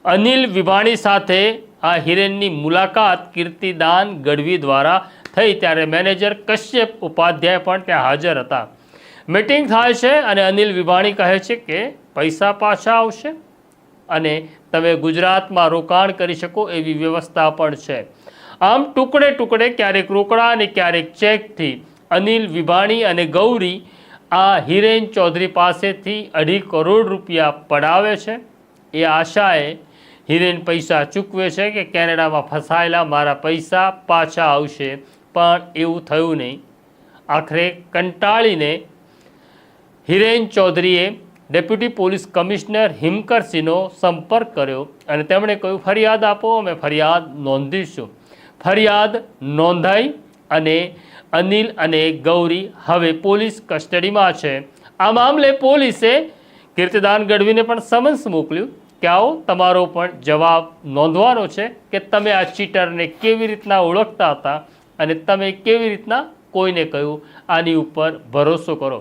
અનિલ વિભાણી સાથે આ હિરેનની મુલાકાત કીર્તિદાન ગઢવી દ્વારા થઈ ત્યારે મેનેજર કશ્યપ ઉપાધ્યાય પણ ત્યાં હાજર હતા। મીટિંગ થાય છે અને અનિલ વિભાણી કહે છે કે પૈસા પાછા આવશે અને તમે ગુજરાતમાં રોકાણ કરી શકો એવી વ્યવસ્થા પણ છે। આમ ટુકડે ટુકડે ક્યારેક રોકડા અને ક્યારેક ચેકથી અનિલ વિભાણી અને ગૌરી આ હિરેન ચૌધરી પાસેથી 2.5 કરોડ રૂપિયા પડાવે છે। એ આશાએ હિરેન પૈસા ચૂકવે છે કે કેનેડામાં ફસાયેલા મારા પૈસા પાછા આવશે, પણ એવું થયું નહીં। આખરે કંટાળીને હિરેન ચૌધરીએ ડેપ્યુટી પોલીસ કમિશનર હિમકરસિંહનો સંપર્ક કર્યો અને તેમણે કહ્યું ફરિયાદ આપો, અમે ફરિયાદ નોંધીશું। ફરિયાદ નોંધાઈ અને અનિલ અને ગૌરી હવે પોલીસ કસ્ટડીમાં છે। આ મામલે પોલીસે કીર્તિદાન ગઢવીને પણ સમન્સ મોકલ્યું કે આવો તમારો પણ જવાબ નોંધવાનો છે કે તમે આ ચીટરને કેવી રીતના ઓળખતા હતા અને તમે કેવી રીતના કોઈને કહ્યું આની ઉપર ભરોસો કરો।